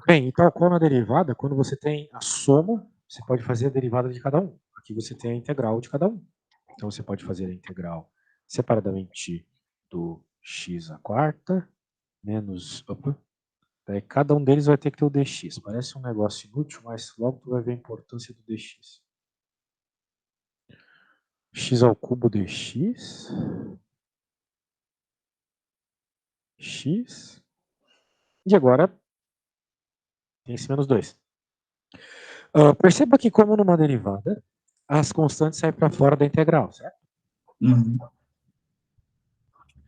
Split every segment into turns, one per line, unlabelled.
Bem, e tal qual na derivada, quando você tem a soma, você pode fazer a derivada de cada um. Aqui você tem a integral de cada um. Então você pode fazer a integral separadamente do x à quarta menos... Opa, daí cada um deles vai ter que ter o dx. Parece um negócio inútil, mas logo tu vai ver a importância do dx. X ao cubo dx. X. E agora tem esse menos 2. Perceba que como numa derivada, as constantes saem para fora da integral, certo?
Uhum.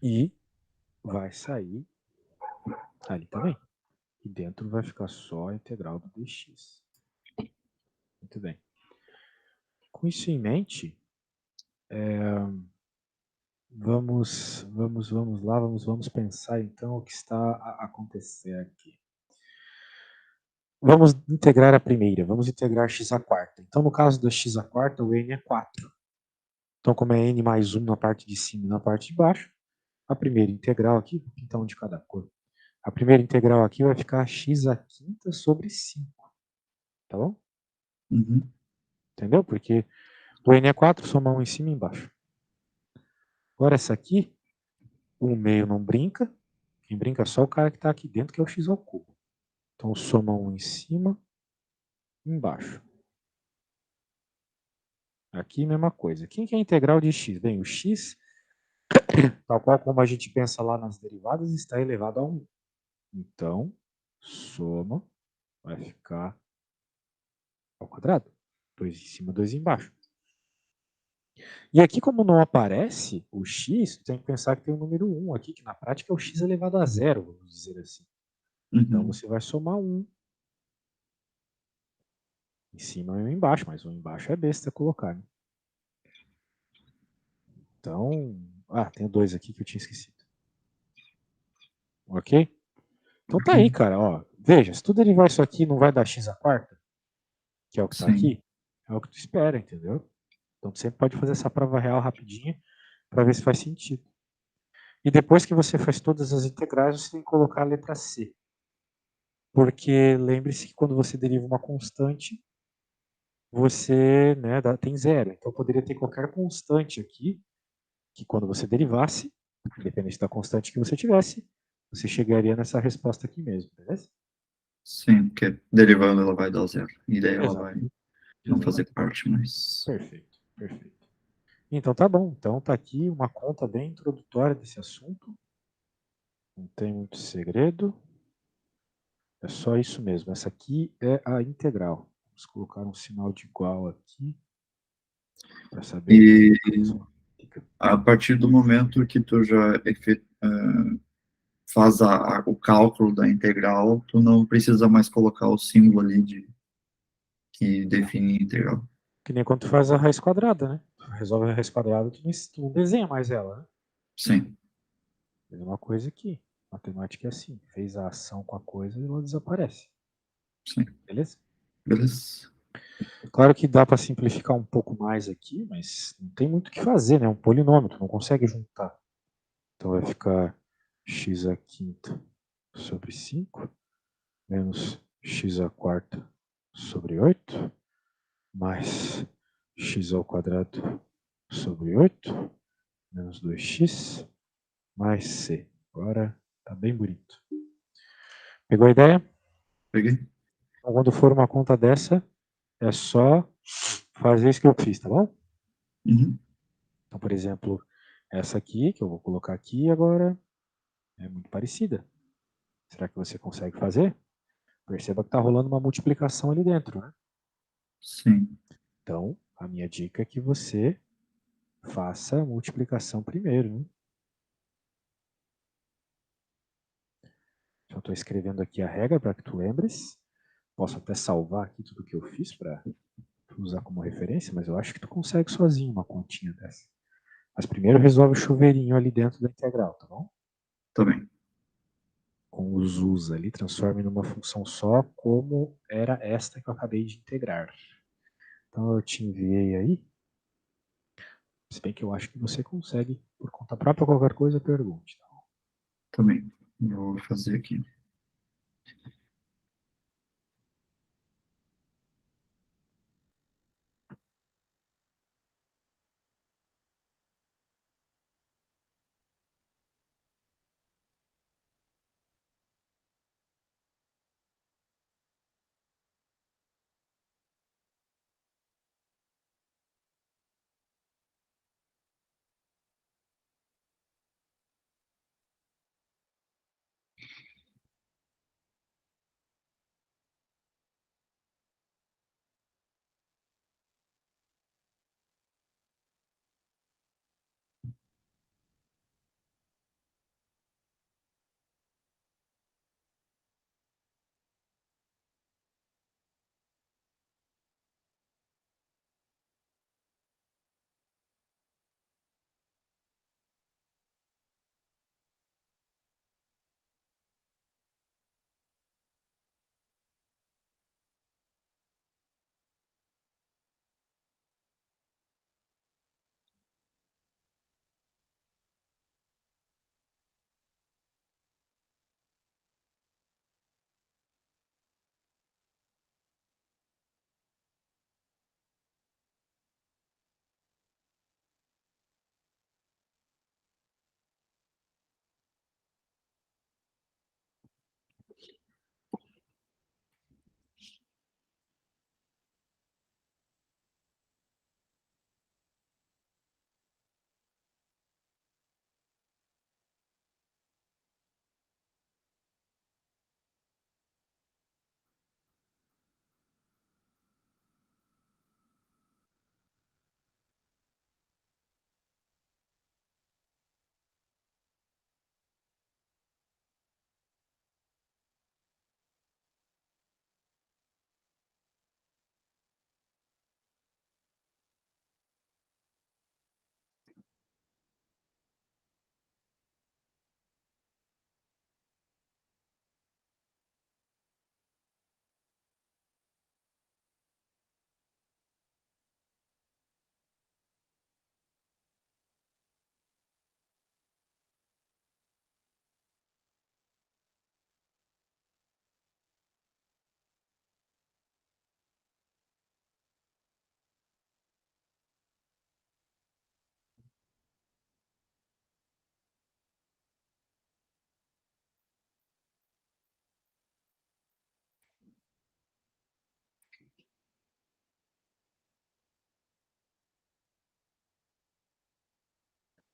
E vai sair ali também. E dentro vai ficar só a integral do dx. Muito bem. Com isso em mente, vamos lá, vamos pensar então o que está a acontecer aqui. Vamos integrar a primeira, vamos integrar x à quarta. Então, no caso da x à quarta, o n é 4. Então, como é n mais 1 na parte de cima e na parte de baixo, a primeira integral aqui, vou pintar um de cada cor. A primeira integral aqui vai ficar x à quinta sobre 5. Tá bom?
Uhum.
Entendeu? Porque o n é 4, soma 1 em cima e embaixo. Agora essa aqui, o meio não brinca. Quem brinca é só o cara que está aqui dentro, que é o x ao cubo. Então, soma 1 em cima e embaixo. Aqui, mesma coisa. Quem que é a integral de x? Bem, o x, tal qual como a gente pensa lá nas derivadas, está elevado a 1. Então, soma vai ficar ao quadrado. 2 em cima, 2 embaixo. E aqui, como não aparece o x, tem que pensar que tem o número 1 aqui, que na prática é o x elevado a 0, vamos dizer assim. Então,
Uhum.
você vai somar 1 em cima e um embaixo, mas 1 embaixo é besta colocar, né? Então, tem 2 aqui que eu tinha esquecido. Ok? Então tá aí,
Ok.
cara, ó. Veja, se tu derivar isso aqui, não vai dar x à quarta, que é o que tá
Sim.
aqui, é o que tu espera, entendeu? Então tu sempre pode fazer essa prova real rapidinha para ver se faz sentido. E depois que você faz todas as integrais, você tem que colocar a letra C. Porque lembre-se que quando você deriva uma constante, você tem zero. Então poderia ter qualquer constante aqui, que quando você derivasse, independente da constante que você tivesse, você chegaria nessa resposta aqui mesmo, beleza?
Sim, porque derivando ela vai dar zero. E daí ela
Exato.
vai não fazer
Exatamente.
parte mais.
Perfeito, perfeito. Então tá bom. Então tá aqui uma conta bem introdutória desse assunto. Não tem muito segredo. É só isso mesmo. Essa aqui é a integral. Vamos colocar um sinal de igual aqui para saber que
E
fica.
a partir do momento que tu já faz o cálculo da integral, tu não precisa mais colocar o símbolo ali que define a integral.
Que nem quando tu faz a raiz quadrada, né? Tu resolve a raiz quadrada, tu não desenha mais ela, né?
Sim,
Mesma coisa aqui. Matemática é assim. Fez a ação com a coisa e ela desaparece.
sim.
Beleza?
Beleza?
Claro que dá para simplificar um pouco mais aqui, mas não tem muito o que fazer, né? É um polinômio, tu não consegue juntar. Então vai ficar x à quinta sobre 5 menos x à quarta sobre 8 mais x ao quadrado sobre 8 menos 2x mais c. Agora tá bem bonito. Pegou a ideia?
Peguei?
Então, quando for uma conta dessa, é só fazer isso que eu fiz, tá bom?
Uhum.
Então, por exemplo, essa aqui, que eu vou colocar aqui agora, é muito parecida. Será que você consegue fazer? Perceba que está rolando uma multiplicação ali dentro, né?
Sim.
Então, a minha dica é que você faça a multiplicação primeiro, né? Já estou escrevendo aqui a regra para que tu lembres. Posso até salvar aqui tudo que eu fiz para usar como referência, mas eu acho que tu consegue sozinho uma continha dessa. Mas primeiro resolve o chuveirinho ali dentro da integral, tá bom?
Tá bem.
Com os u's ali, transforme numa função só, como era esta que eu acabei de integrar. Então eu te enviei aí. Se bem que eu acho que você consegue, por conta própria, qualquer coisa, pergunte.
Tá bem. Vou fazer aqui.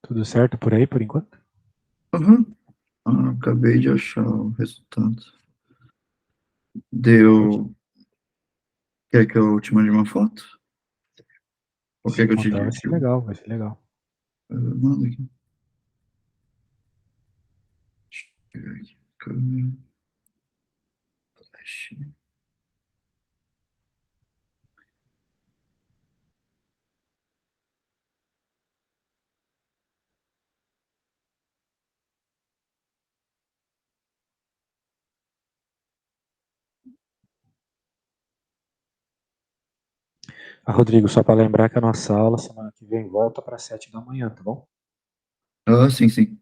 Tudo certo por aí, por enquanto?
Uhum. Acabei de achar o resultado. Deu. Quer que eu te mande uma foto? Ou
Se
quer que eu te
mandar vai ser
diga?
legal, vai ser legal.
Manda aqui. Deixa eu pegar aqui. Câmera, flash.
Rodrigo, só para lembrar que a nossa aula semana que vem volta para 7 da manhã, tá bom?
Sim, sim.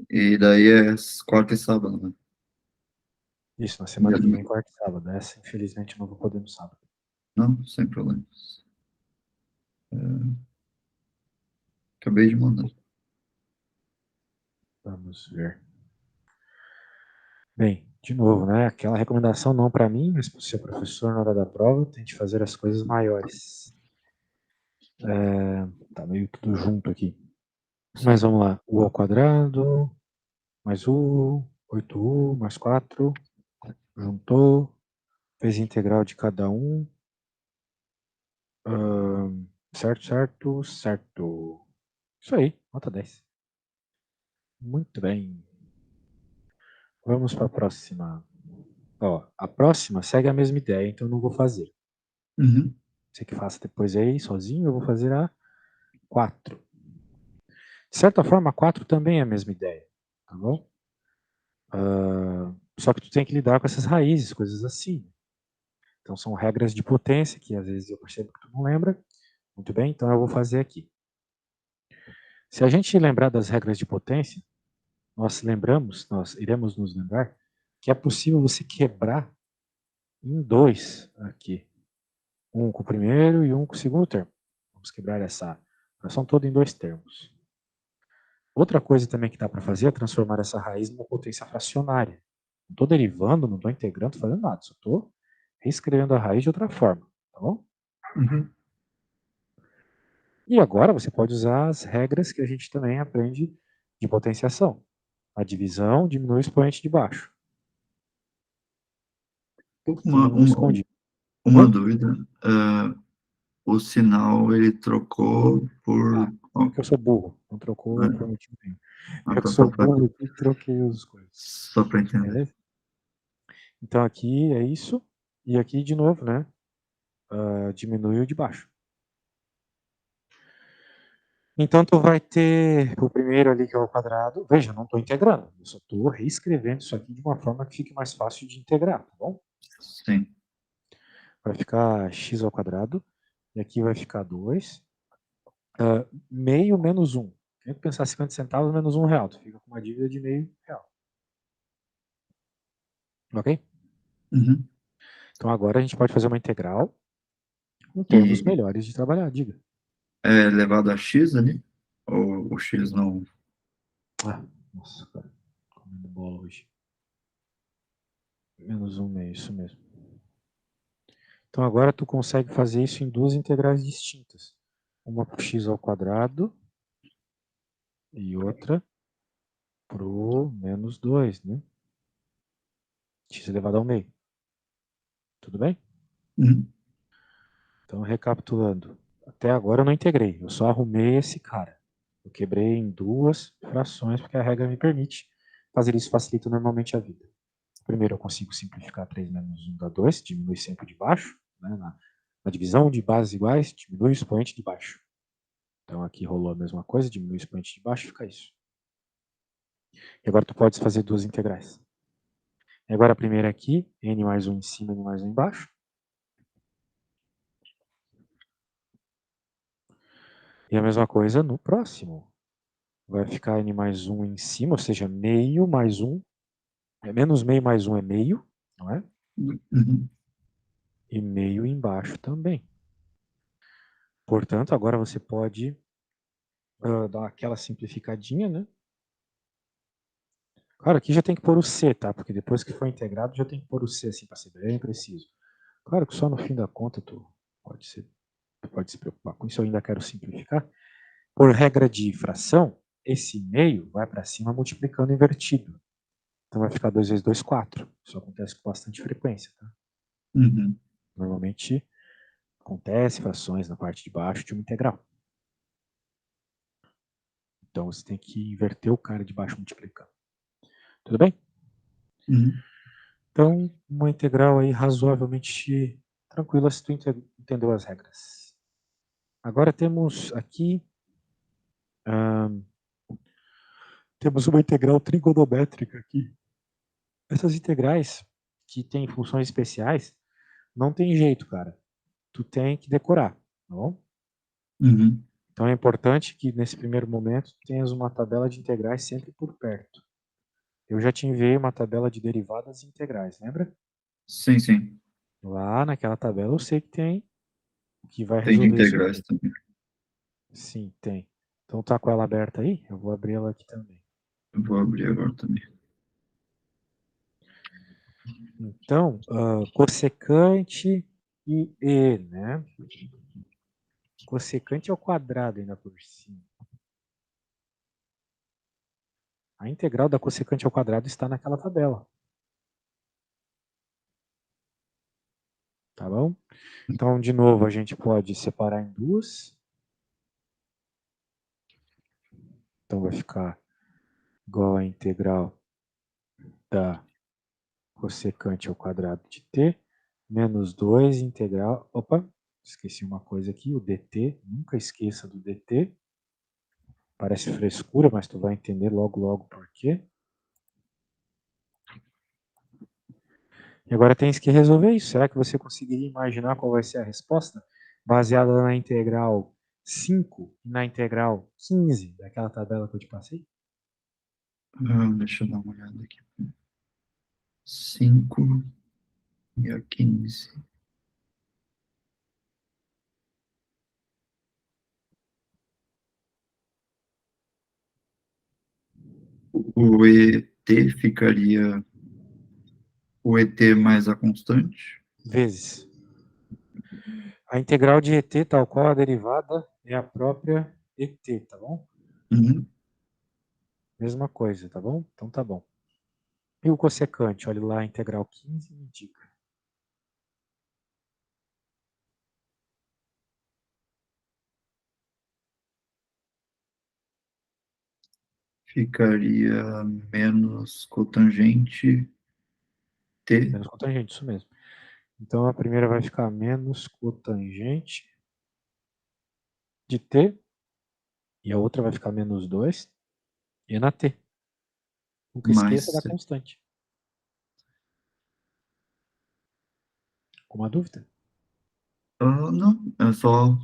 E daí é quarta e sábado, né?
Isso, na semana
Dia
que vem,
domingo.
quarta e sábado. Essa, infelizmente, não vou poder no sábado.
Não, sem problemas. Acabei de mandar.
Vamos ver. Bem, de novo, né? Aquela recomendação não para mim, mas para o seu professor na hora da prova, tente fazer as coisas maiores. Tá meio tudo junto aqui. Mas vamos lá. U ao quadrado, mais U, 8U, mais 4, juntou, fez integral de cada um. Certo, certo, certo. Isso aí, nota 10. Muito bem. Vamos para a próxima. Ó, a próxima segue a mesma ideia, então eu não vou fazer.
Uhum.
Você que faça depois aí, sozinho, eu vou fazer a 4. De certa forma, a 4 também é a mesma ideia, tá bom? Só que tu tem que lidar com essas raízes, coisas assim. Então são regras de potência, que às vezes eu percebo que tu não lembra. Muito bem, então eu vou fazer aqui. Se a gente lembrar das regras de potência, nós iremos nos lembrar que é possível você quebrar em dois aqui. Um com o primeiro e um com o segundo termo. Vamos quebrar essa fração toda em dois termos. Outra coisa também que dá para fazer é transformar essa raiz numa potência fracionária. Não estou derivando, não estou integrando, não estou fazendo nada. Só estou reescrevendo a raiz de outra forma. Tá bom?
Uhum.
E agora você pode usar as regras que a gente também aprende de potenciação. A divisão diminui o expoente de baixo. Aqui
Uma,
no
uma,
escondido.
uma
Oi?
dúvida. O sinal ele trocou por.
É que eu sou burro. Não trocou por motivo nenhum. É que eu
Tá,
sou burro e troquei as coisas.
só para entender.
Beleza? Então aqui é isso. E aqui de novo, né? Diminui o de baixo. Então tu vai ter o primeiro ali que é o quadrado. Veja, não estou integrando. Eu só estou reescrevendo isso aqui de uma forma que fique mais fácil de integrar, tá bom?
Sim.
Vai ficar x ao quadrado. E aqui vai ficar 2. Meio menos 1. Tem que pensar 50 centavos menos R$1. Tu fica com uma dívida de meio real. Ok?
Uhum.
Então agora a gente pode fazer uma integral com termos
E
melhores de trabalhar. Diga.
é elevado a x ali? Ou o x não?
Nossa, cara. Comendo bola hoje. Menos 1 meio, isso mesmo. Então agora tu consegue fazer isso em duas integrais distintas. Uma para x ao quadrado e outra para o menos 2, né? X elevado ao meio. Tudo bem?
Uhum.
Então, recapitulando. Até agora eu não integrei, eu só arrumei esse cara. Eu quebrei em duas frações porque a regra me permite. Fazer isso facilita normalmente a vida. Primeiro eu consigo simplificar 3 menos 1 dá 2, diminui sempre de baixo. Né? Na divisão de bases iguais, diminui o expoente de baixo. Então aqui rolou a mesma coisa, diminui o expoente de baixo, fica isso. E agora tu podes fazer duas integrais. E agora a primeira aqui, n mais 1 em cima, n mais 1 embaixo. E a mesma coisa no próximo. Vai ficar n mais 1 em cima, ou seja, meio mais 1. Menos meio mais 1 é meio, não é?
Uhum.
E meio embaixo também. Portanto, agora você pode dar aquela simplificadinha, né? Claro, aqui já tem que pôr o C, tá? Porque depois que for integrado já tem que pôr o C, assim, para ser bem preciso. Claro que só no fim da conta tu pode se preocupar com isso, eu ainda quero simplificar. Por regra de fração, esse meio vai para cima multiplicando invertido. Então vai ficar 2 vezes 2, 4. Isso acontece com bastante frequência, tá?
Uhum.
Normalmente acontece frações na parte de baixo de uma integral. Então você tem que inverter o cara de baixo multiplicando. Tudo bem?
Uhum.
Então, uma integral aí razoavelmente tranquila se tu entendeu as regras. Agora temos aqui temos uma integral trigonométrica aqui. Essas integrais que têm funções especiais não tem jeito, cara. Tu tem que decorar, tá bom?
Uhum.
Então é importante que nesse primeiro momento tu tenhas uma tabela de integrais sempre por perto. Eu já te enviei uma tabela de derivadas e integrais, lembra?
Sim, sim.
Lá naquela tabela eu sei que tem o que vai
Tem de
resolver isso
integrais
aqui.
também.
Sim, tem. Então tá com ela aberta aí? Eu vou abrir ela aqui também.
Eu vou abrir agora também.
Então, cossecante e, né? Cossecante ao quadrado ainda por cima. A integral da cossecante ao quadrado está naquela tabela. Tá bom? Então, de novo, a gente pode separar em duas. Então, vai ficar igual a integral da cossecante ao quadrado de t, menos 2 integral... Opa, esqueci uma coisa aqui, o dt. Nunca esqueça do dt. Parece frescura, mas tu vai entender logo, logo por quê. E agora tens que resolver isso. Será que você conseguiria imaginar qual vai ser a resposta? Baseada na integral 5 e na integral 15 daquela tabela que eu te passei?
Deixa eu dar uma olhada aqui. 5 e a 15. O ET ficaria o ET mais a constante?
Vezes. A integral de ET, tal qual a derivada, é a própria ET, tá bom?
Uhum.
Mesma coisa, tá bom? Então tá bom. E o cossecante? Olha lá a integral 15 me indica.
Ficaria menos cotangente T
Menos cotangente, isso mesmo. Então a primeira vai ficar menos cotangente de T e a outra vai ficar menos 2 e na T. Nunca esqueça da
mais.
constante. Alguma dúvida?
Não, é só.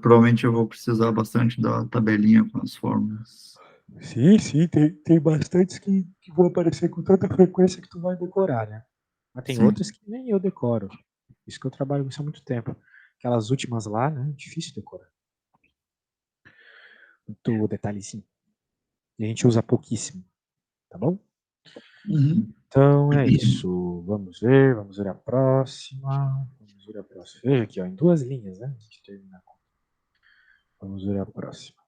Provavelmente eu vou precisar bastante da tabelinha com as fórmulas.
Sim, sim, tem bastantes que vão aparecer com tanta frequência que tu vai decorar, né? Mas tem
Sim.
outras que nem eu decoro. Isso que eu trabalho com isso há muito tempo. Aquelas últimas lá, né? Difícil decorar. Muito detalhezinho. E a gente usa pouquíssimo, tá bom?
Uhum.
Então é isso. Vamos ver a próxima. Vamos ver a próxima. Veja aqui, ó, em duas linhas, né? A gente termina. Vamos ver a próxima.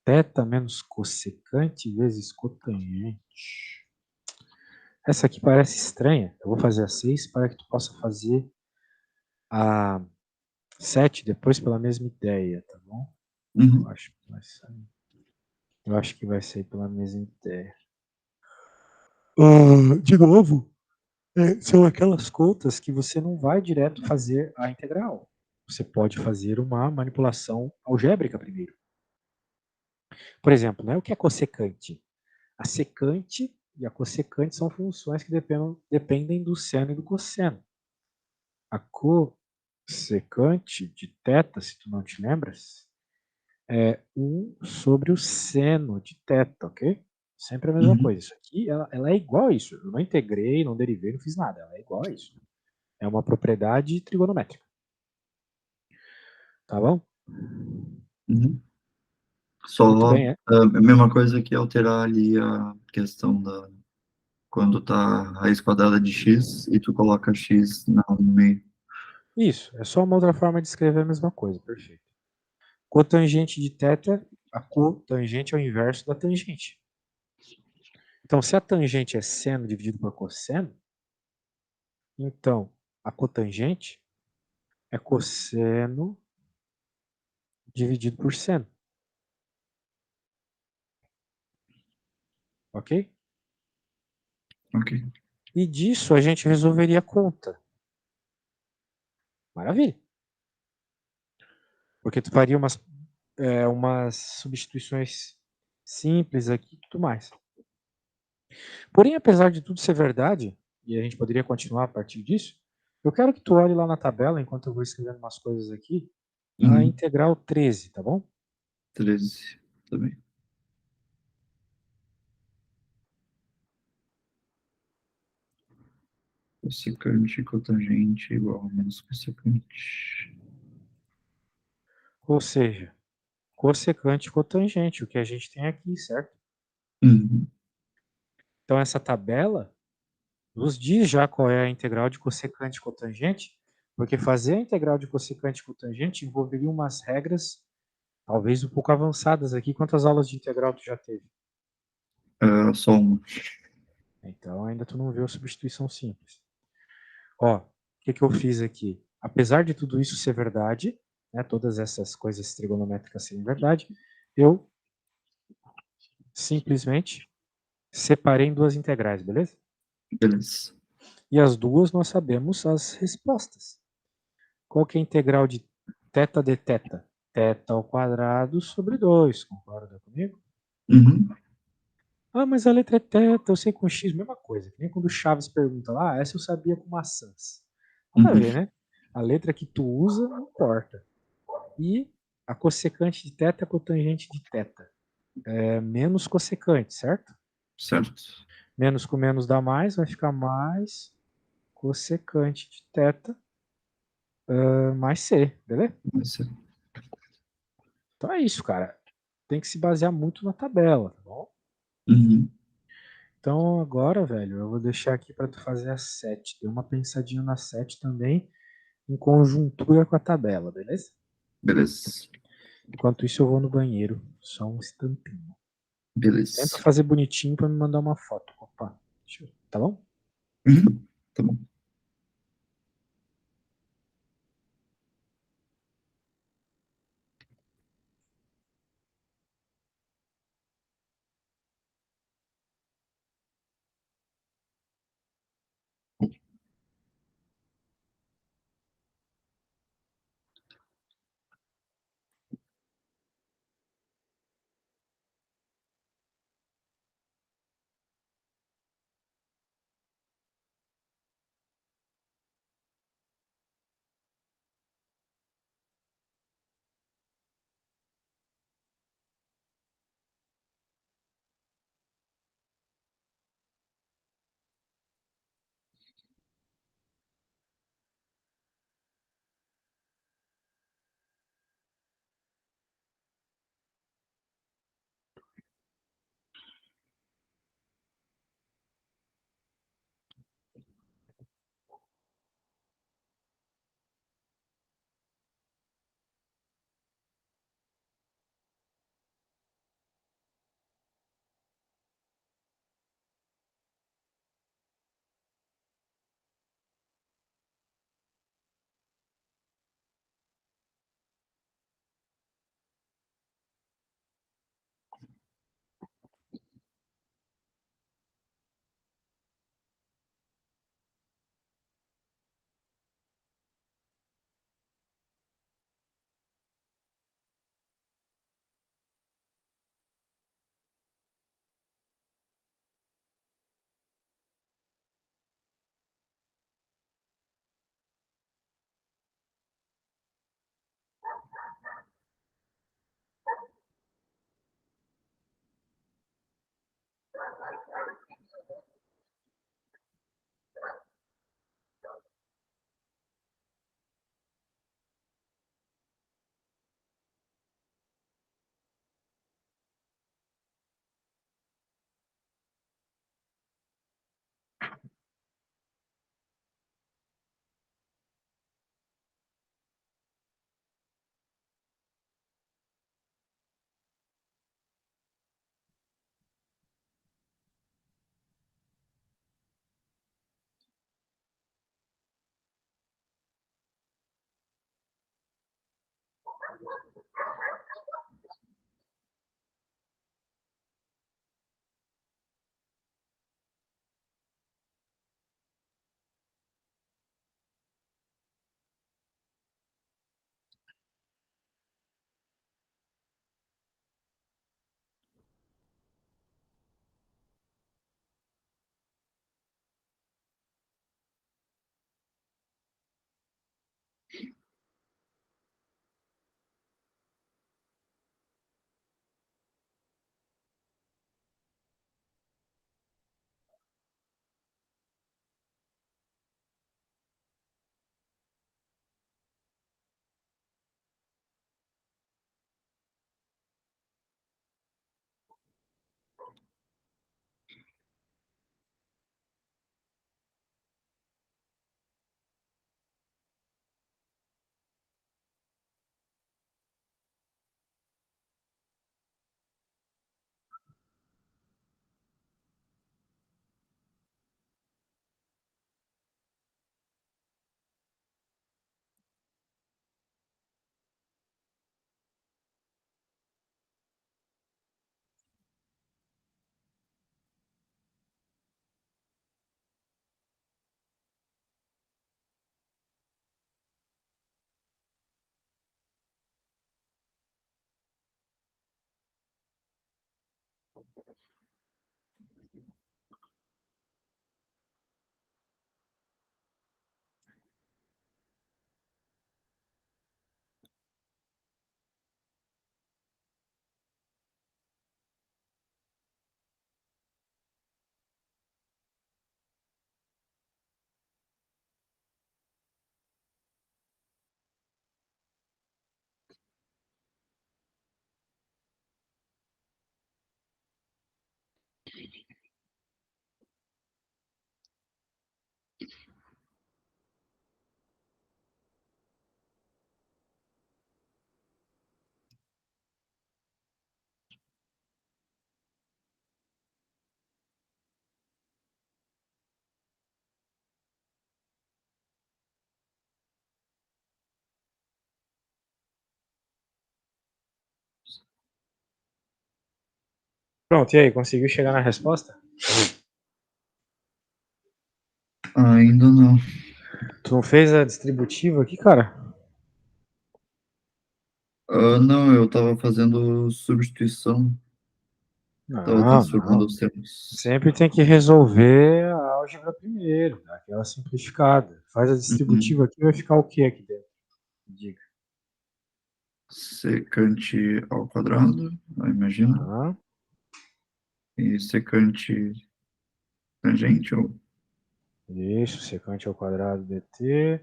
Teta menos cossecante vezes cotangente. Essa aqui parece estranha. Eu vou fazer a 6 para que tu possa fazer a 7 depois pela mesma ideia, tá bom? Eu
Uhum.
acho que vai sair. Eu acho que vai sair pela mesma ideia. De novo, são aquelas contas que você não vai direto fazer a integral. Você pode fazer uma manipulação algébrica primeiro. Por exemplo, né, o que é cossecante? A secante e a cossecante são funções que dependem do seno e do cosseno. A cossecante de θ, se tu não te lembras, é 1 sobre o seno de θ, ok? Sempre a mesma
Uhum.
coisa. Isso aqui, ela é igual a isso. Eu não integrei, não derivei, não fiz nada. Ela é igual a isso. É uma propriedade trigonométrica. Tá bom?
Uhum.
Muito
Só
bem, é.
a mesma coisa que alterar ali a questão da. Quando tá a raiz quadrada de x e tu coloca x no meio.
Isso, é só uma outra forma de escrever a mesma coisa, perfeito. Cotangente de θ, a cotangente é o inverso da tangente. Então, se a tangente é seno dividido por cosseno, então a cotangente é cosseno dividido por seno. Ok?
Ok.
E disso a gente resolveria a conta. Maravilha. Porque tu faria umas substituições simples aqui e tudo mais. Porém, apesar de tudo ser verdade, e a gente poderia continuar a partir disso, eu quero que tu olhe lá na tabela, enquanto eu vou escrevendo umas coisas aqui, a integral 13, tá bom?
13 também. Cossecante, cotangente igual a menos cossecante.
Ou seja, cossecante e cotangente, o que a gente tem aqui, certo?
Uhum.
Então, essa tabela nos diz já qual é a integral de cossecante e cotangente, porque fazer a integral de cossecante e cotangente envolveria umas regras, talvez um pouco avançadas aqui. Quantas aulas de integral tu já teve?
Só uma.
Então, ainda tu não viu substituição simples. Ó, o que eu fiz aqui? Apesar de tudo isso ser verdade, né, todas essas coisas trigonométricas serem verdade, eu simplesmente separei em duas integrais, beleza?
Beleza.
E as duas nós sabemos as respostas. Qual que é a integral de θ de θ? Θ ao quadrado sobre 2, concorda comigo?
Uhum.
Ah, mas a letra é θ, eu sei com x, mesma coisa. Que nem quando o Chaves pergunta lá, essa eu sabia com maçãs. Nada a
Uhum.
ver, né? A letra que tu usa não importa. E a cossecante de θ é cotangente de θ. É menos cossecante, certo?
Certo.
Menos com menos dá mais, vai ficar mais cossecante de θ mais c, beleza?
Essa.
Então é isso, cara. Tem que se basear muito na tabela, tá bom?
Uhum.
Então agora, velho, eu vou deixar aqui para tu fazer a 7. Dê uma pensadinha na 7 também, em conjuntura com a tabela, beleza?
Beleza.
Enquanto isso, eu vou no banheiro. Só um estampinho. Tenta
Beleza.
fazer bonitinho para me mandar uma foto. Opa, tá bom?
Uhum. Tá bom.
Pronto, e aí, conseguiu chegar na resposta?
Ainda não.
Tu não fez a distributiva aqui, cara?
Não, eu tava fazendo substituição, tava
Não,
transformando
não.
os termos.
Sempre tem que resolver a álgebra primeiro, dá aquela simplificada. Faz a distributiva
Uhum.
aqui, vai ficar o que aqui dentro? Diga.
Secante ao quadrado, eu imagino.
Aham.
E secante tangente, ou
Isso, secante ao quadrado dt,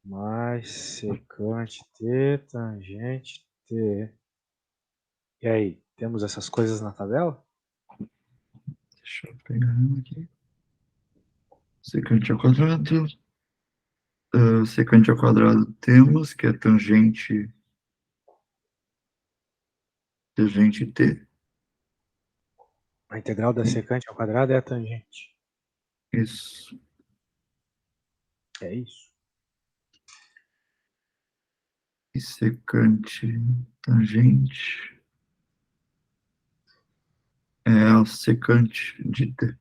mais secante t, tangente t. E aí, temos essas coisas na tabela?
deixa eu pegar aqui. Secante ao quadrado. Secante ao quadrado temos, que é tangente t.
A integral da
E-
secante ao quadrado é a tangente.
Isso.
É isso.
E secante tangente é a secante de t.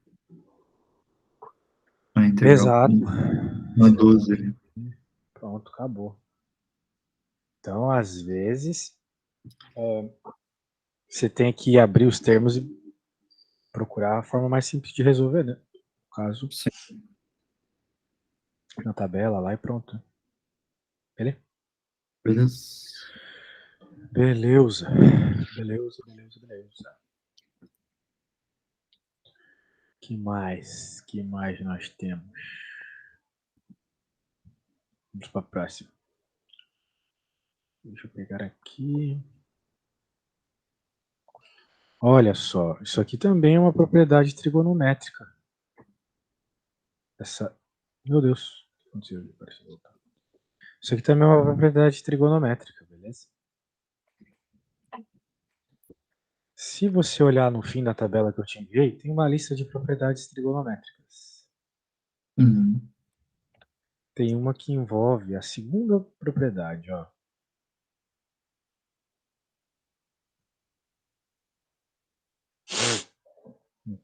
A integral
Exato.
na 12
Secante.
ali.
Pronto, acabou. Então, às vezes, você tem que abrir os termos e procurar a forma mais simples de resolver, né? No caso,
Sim,
na tabela lá e pronto. Beleza?
beleza.
Beleza. Beleza, beleza, beleza. Que mais? Que mais nós temos? Vamos para a próxima. Deixa eu pegar aqui. Olha só, isso aqui também é uma propriedade trigonométrica. Essa. Meu Deus, o que aconteceu ali? Parece voltar. Isso aqui também é uma propriedade trigonométrica, beleza? Se você olhar no fim da tabela que eu te enviei, tem uma lista de propriedades trigonométricas.
Uhum.
Tem uma que envolve a segunda propriedade, ó.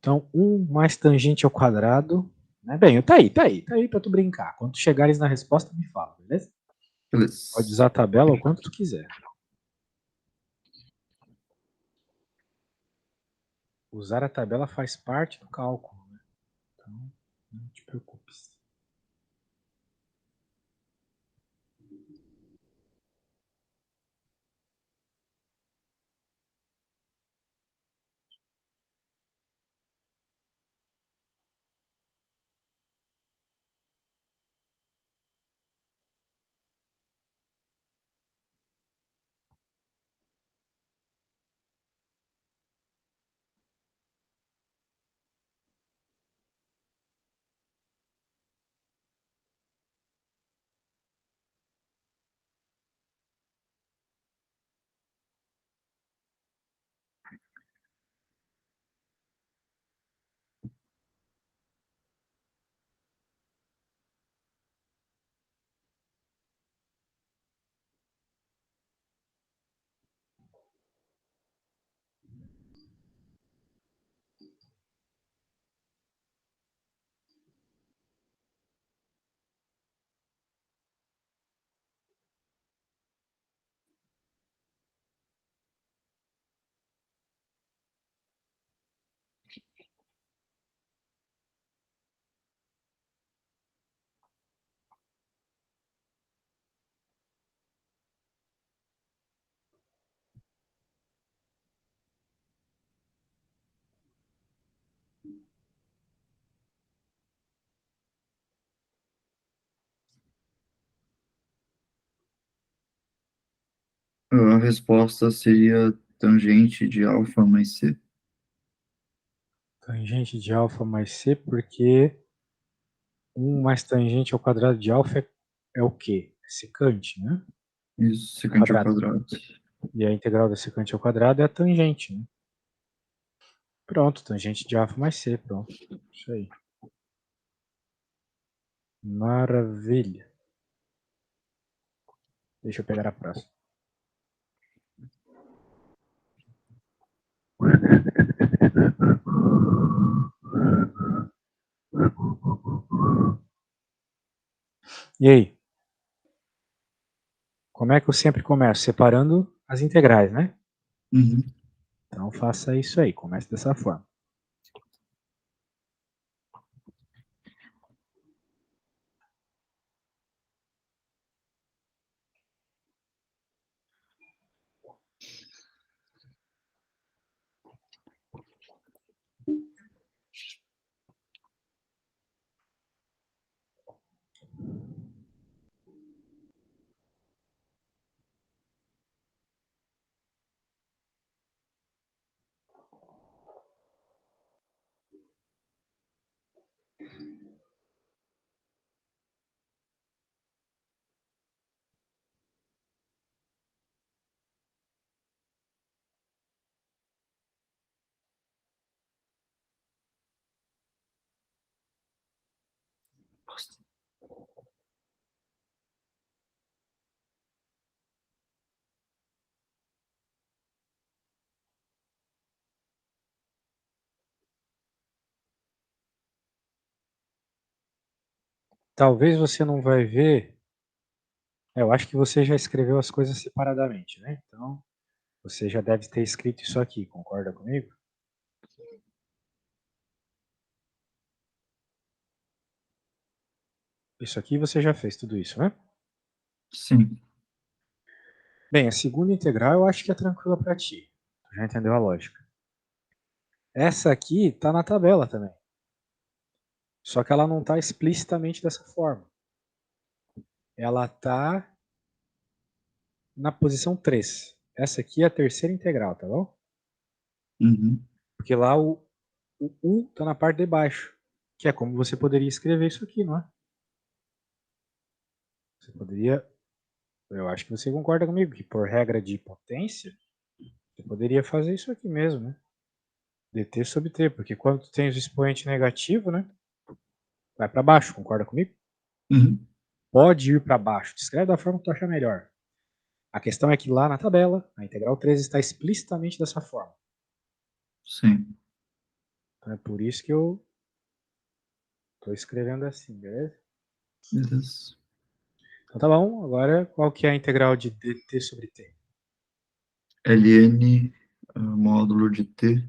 Então, 1 mais tangente ao quadrado. Né? Bem, tá aí para tu brincar. Quando chegares na resposta, me fala, beleza?
Beleza.
Pode usar a tabela o quanto tu quiser. Usar a tabela faz parte do cálculo. Né? Então, não te preocupes.
A resposta seria tangente de alfa mais c.
Tangente de alfa mais c, porque 1 mais tangente ao quadrado de alfa é o quê? É secante, né?
Isso, secante ao
Quadrado.
quadrado.
E a integral da secante ao quadrado é a tangente, né? Pronto, tangente de alfa mais c, pronto. Isso aí. Maravilha. Deixa eu pegar a próxima. E aí? Como é que eu sempre começo? Separando as integrais, né?
Uhum.
Então faça isso aí, comece dessa forma. Talvez você não vai ver. Eu acho que você já escreveu as coisas separadamente, né? Então, você já deve ter escrito isso aqui, concorda comigo? Isso aqui você já fez tudo isso, né?
Sim.
Bem, a segunda integral eu acho que é tranquila para ti. Tu já entendeu a lógica. Essa aqui está na tabela também. Só que ela não está explicitamente dessa forma. Ela está na posição 3. Essa aqui é a terceira integral, tá bom?
Uhum.
Porque lá o 1 está na parte de baixo, que é como você poderia escrever isso aqui, não é? Você poderia, eu acho que você concorda comigo, que por regra de potência, você poderia fazer isso aqui mesmo, né? dt sobre t, porque quando tu tens o expoente negativo, né? Vai para baixo, concorda comigo?
Uhum.
Pode ir para baixo, escreve da forma que tu achar melhor. A questão é que lá na tabela, a integral 3 está explicitamente dessa forma.
Sim.
Então é por isso que eu estou escrevendo assim, beleza?
Beleza.
Então tá bom. Agora, qual que é a integral de dt sobre t?
ln módulo de t.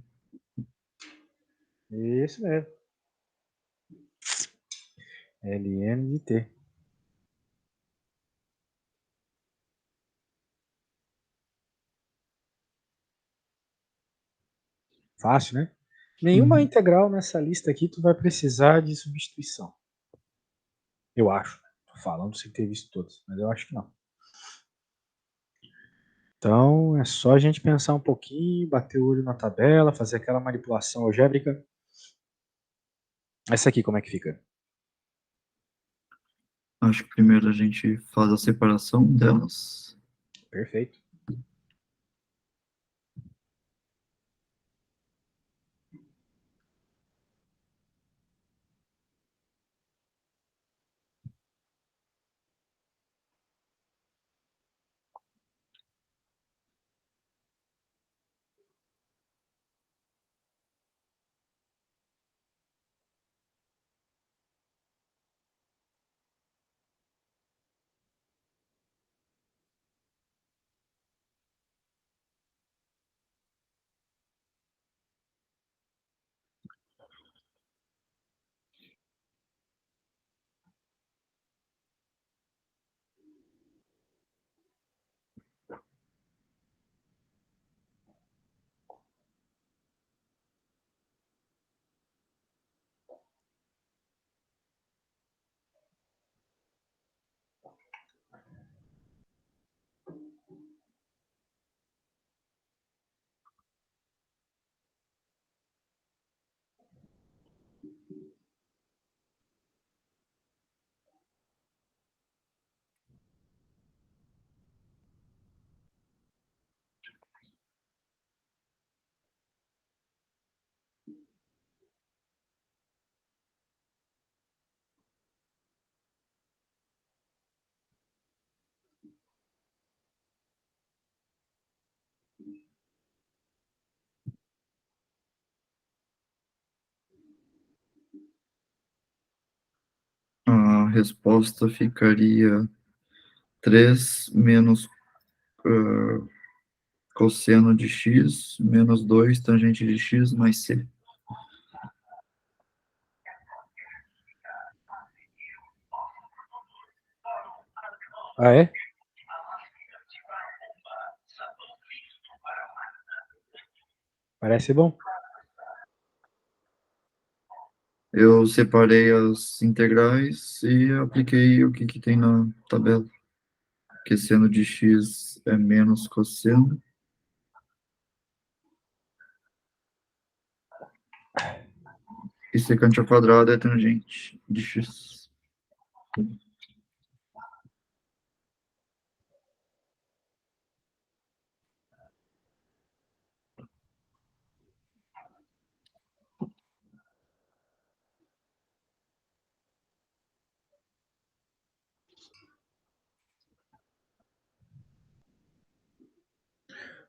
Isso mesmo. ln de t. Fácil, né? Nenhuma integral nessa lista aqui tu vai precisar de substituição. Eu acho. Tô falando sem ter visto todas, mas eu acho que não. Então, é só a gente pensar um pouquinho, bater o olho na tabela, fazer aquela manipulação algébrica. Essa aqui, como é que fica?
Acho que primeiro a gente faz a separação delas.
Perfeito.
A resposta ficaria 3 menos cosseno de x menos 2 tangente de x mais c.
Ah, é? Parece bom.
Eu separei as integrais e apliquei o que tem na tabela. Que seno de x é menos cosseno. E secante ao quadrado é tangente de x.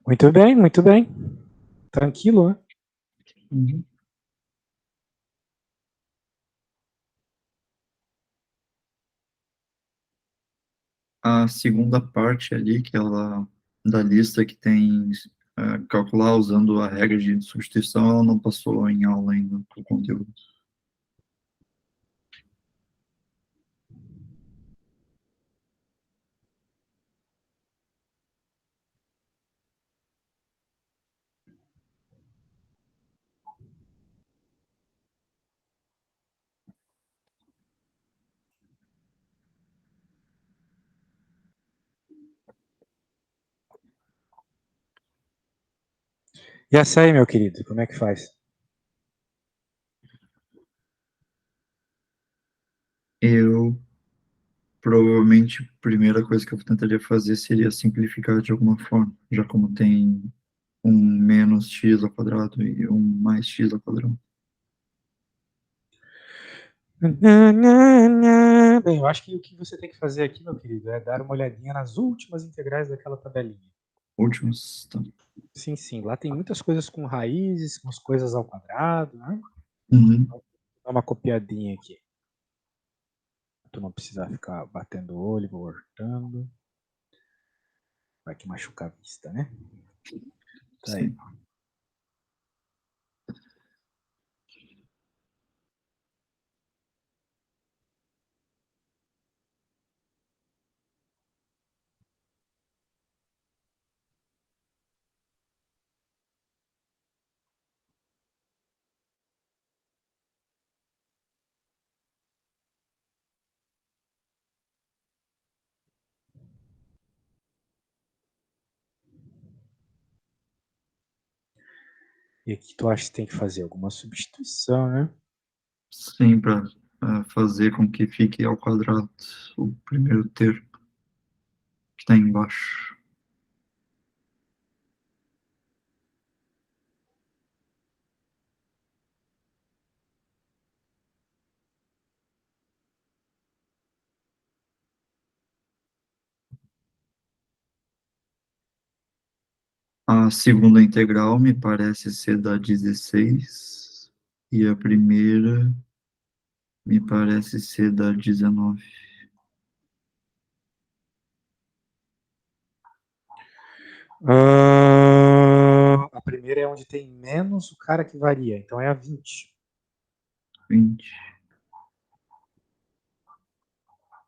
Muito bem, muito bem. Tranquilo, né?
Uhum. A segunda parte ali, que ela da lista que tem calcular usando a regra de substituição, ela não passou em aula ainda o conteúdo.
E essa aí, meu querido, como é que faz?
Eu provavelmente a primeira coisa que eu tentaria fazer seria simplificar de alguma forma, já como tem um menos x ao quadrado e um mais x ao quadrado.
Bem, eu acho que o que você tem que fazer aqui, meu querido, é dar uma olhadinha nas últimas integrais daquela tabelinha.
Últimos, tá.
Sim, sim. Lá tem muitas coisas com raízes, com as coisas ao quadrado, né?
Uhum.
Vou dar uma copiadinha aqui. Tu não precisar ficar batendo o olho, voltando. Vai que machuca a vista, né? Tá aí.
Sim.
E aqui tu acha que tem que fazer alguma substituição, né?
Sim, para fazer com que fique ao quadrado o primeiro termo que está embaixo. A segunda integral me parece ser da 16 e a primeira me parece ser da 19.
A primeira é onde tem menos o cara que varia, então é a 20.
20.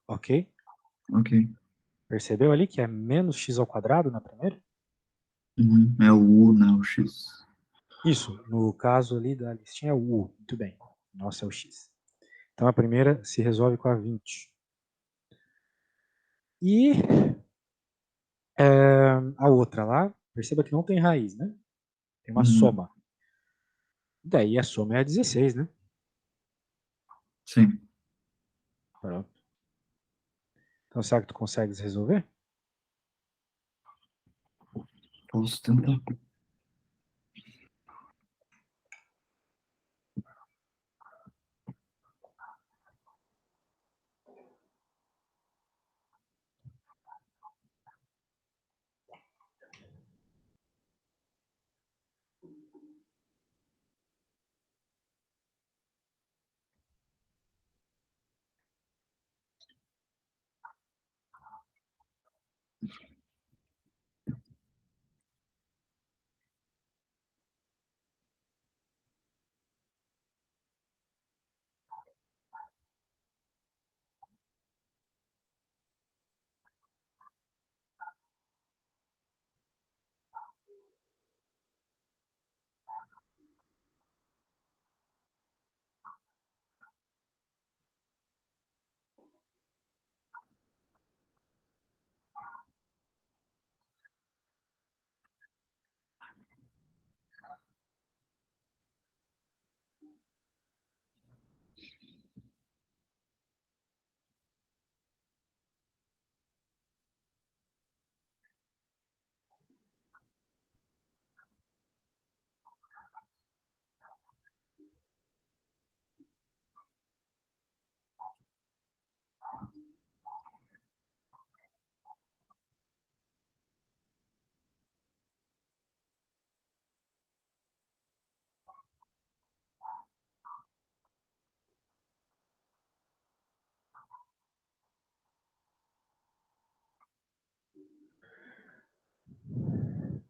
Ok?
Ok.
Percebeu ali que é menos x ao quadrado na primeira?
Uhum. É o U, né? O X.
Isso, no caso ali da listinha é o u. Muito bem. Nossa, é o x. Então a primeira se resolve com a 20. E a outra lá, perceba que não tem raiz, né? Tem uma
Uhum.
soma. Daí a soma é a 16, né?
Sim.
Pronto. Então será que tu consegues resolver?
Posso tentar.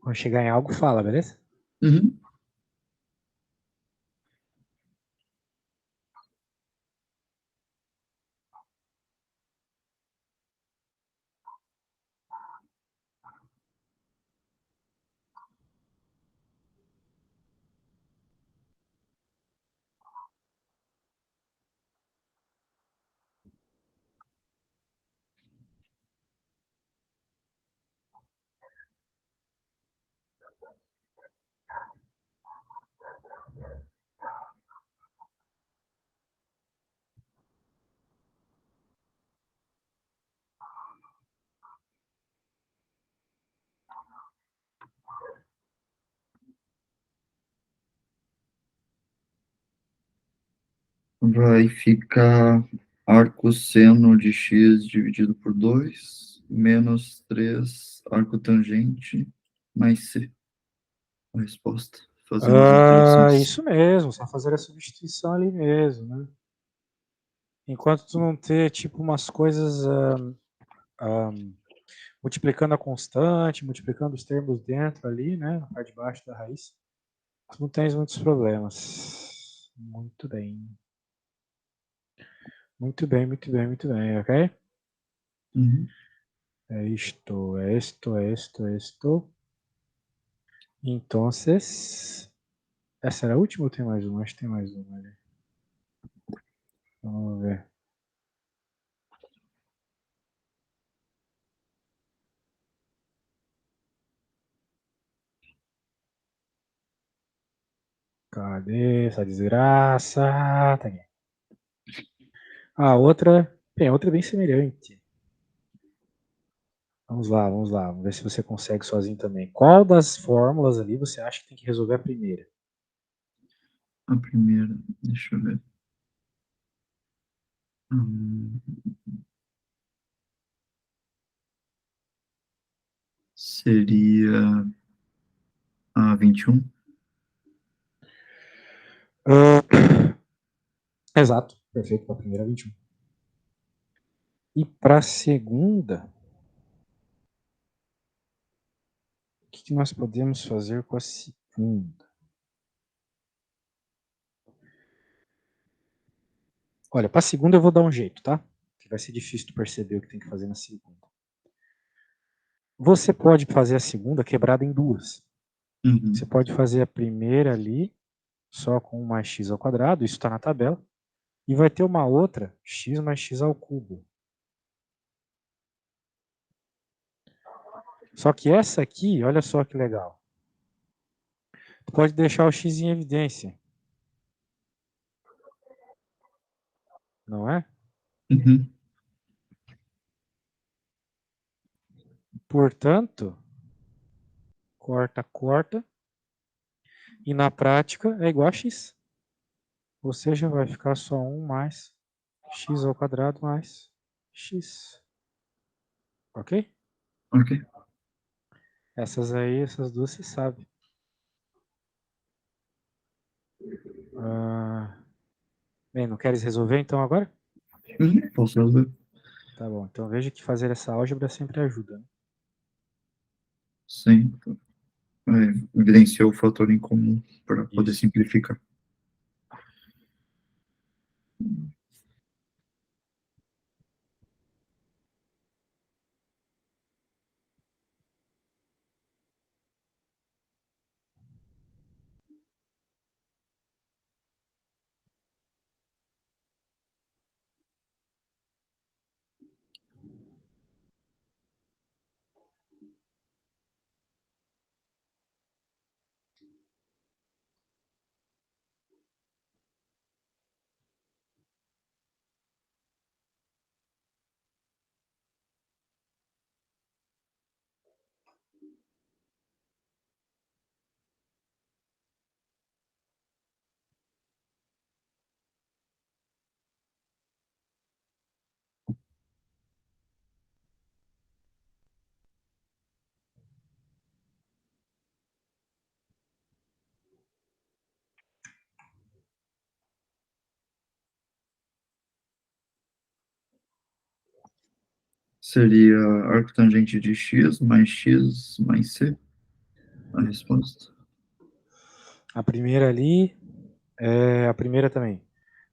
Quando chegar em algo, fala, beleza?
Uhum. Vai ficar arco-seno de x dividido por 2 menos 3 arco-tangente mais c. A resposta. fazendo as alterações.
Isso mesmo, só fazer a substituição ali mesmo, né? Enquanto tu não ter, tipo, umas coisas multiplicando a constante, multiplicando os termos dentro ali, né? Na parte de baixo da raiz, tu não tens muitos problemas. Muito bem. Muito bem, muito bem, muito bem, ok?
Uhum.
É isto, é isto, é isto, é isto. Entonces, essa era a última ou tem mais uma? Acho que tem mais uma ali. Vamos ver. Cadê essa desgraça? Tá aqui. A outra, tem outra bem semelhante. Vamos lá, vamos lá. Vamos ver se você consegue sozinho também. Qual das fórmulas ali você acha que tem que resolver a primeira?
A primeira, deixa eu ver. Hum, seria a 21.
Exato, perfeito para a primeira 21. E para a segunda, o que nós podemos fazer com a segunda? Olha, para a segunda eu vou dar um jeito, tá? Que vai ser difícil tu perceber o que tem que fazer na segunda. Você pode fazer a segunda quebrada em duas.
Uhum.
Você pode fazer a primeira ali, só com mais x ao quadrado, isso está na tabela, e vai ter uma outra, x mais x ao cubo. Só que essa aqui, olha só que legal. Tu pode deixar o x em evidência. Não é?
Uhum.
Portanto, corta, corta. E na prática é igual a x. Ou seja, vai ficar só 1 mais x ao quadrado mais x. Ok?
Ok.
Essas aí, essas duas você sabe. Bem, não queres resolver então agora?
Posso resolver?
Tá bom, então veja que fazer essa álgebra sempre ajuda. Né?
Sim. Evidenciou o fator em comum para poder
Isso.
simplificar. Seria arco tangente de x mais c, a resposta.
A primeira ali é a primeira também.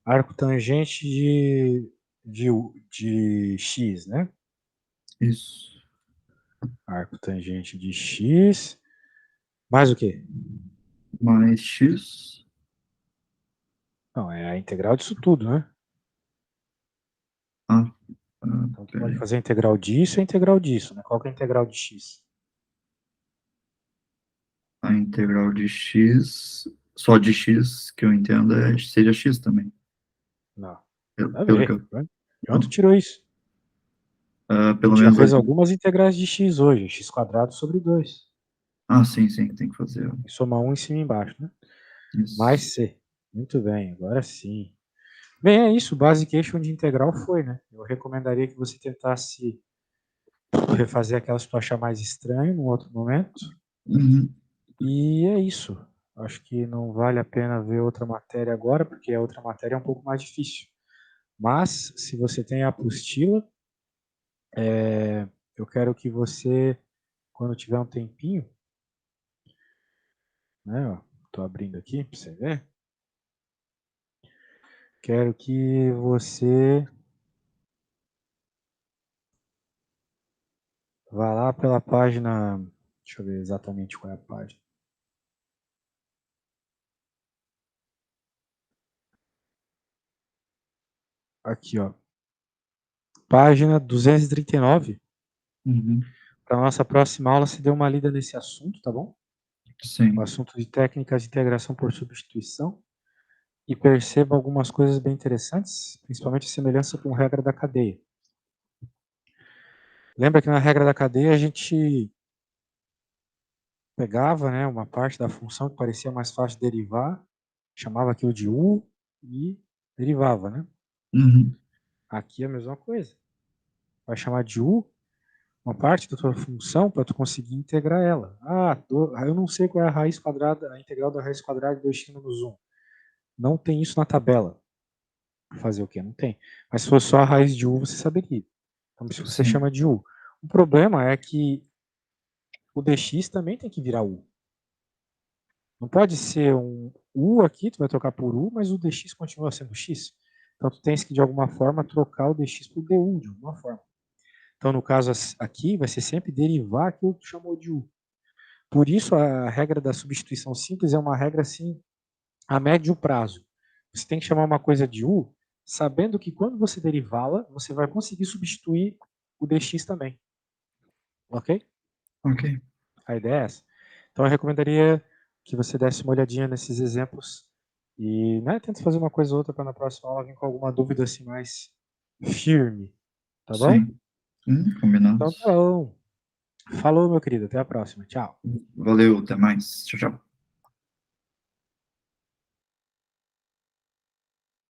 Arco tangente de x, né?
Isso.
Arco tangente de x. Mais o quê?
Mais x.
Não, é a integral disso tudo, né?
Ah,
Então tu pode
peraí.
fazer a integral disso e a integral disso, né? Qual que é a integral de x?
A integral de x, só de x, que eu entendo, seria x também.
Não.
Pelo,
A
pelo que
ver.
eu,
De onde tu
não.
tirou isso? A
Pelo
gente já
menos
fez
aqui.
algumas integrais de x hoje. X quadrado sobre 2.
Ah, sim, sim, tem que fazer
E soma 1 em cima e embaixo, né?
isso.
Mais c. Muito bem, agora sim. Bem, é isso. O Basication de integral foi, né? Eu recomendaria que você tentasse refazer aquelas que tu achar mais estranho num outro momento.
Uhum.
E é isso. Acho que não vale a pena ver outra matéria agora, porque a outra matéria é um pouco mais difícil. Mas, se você tem a apostila, eu quero que você, quando tiver um tempinho, né, estou abrindo aqui para você ver, quero que você vá lá pela página, deixa eu ver exatamente qual é a página. Aqui, ó. Página 239.
Uhum.
Para a nossa próxima aula, você dê uma lida nesse assunto, tá bom? O
Sim.
assunto de técnicas de integração por substituição. E perceba algumas coisas bem interessantes, principalmente a semelhança com regra da cadeia. Lembra que na regra da cadeia a gente pegava, né, uma parte da função que parecia mais fácil de derivar, chamava aquilo de u e derivava, né?
Uhum.
Aqui é a mesma coisa. Vai chamar de u uma parte da tua função para tu conseguir integrar ela. Eu não sei qual é a raiz quadrada, a integral da raiz quadrada de 2 menos 1. Não tem isso na tabela. Fazer o quê? Não tem. Mas se fosse só a raiz de u, você saberia. Então, isso você
Sim.
chama de u. O problema é que o dx também tem que virar u. Não pode ser um u aqui, tu vai trocar por u, mas o dx continua sendo x. Então, tu tens que, de alguma forma, trocar o dx por du, de alguma forma. Então, no caso aqui, vai ser sempre derivar aquilo que tu chamou de u. Por isso, a regra da substituição simples é uma regra, assim, a médio prazo. Você tem que chamar uma coisa de u, sabendo que quando você derivá-la, você vai conseguir substituir o dx também. Ok?
Ok.
A ideia é essa. Então, eu recomendaria que você desse uma olhadinha nesses exemplos e, né, tente fazer uma coisa ou outra para na próxima aula vir com alguma dúvida assim mais firme, tá bom?
Sim. Combinado.
Então, tá bom. Falou, meu querido. Até a próxima. Tchau.
Valeu, até mais. Tchau, tchau.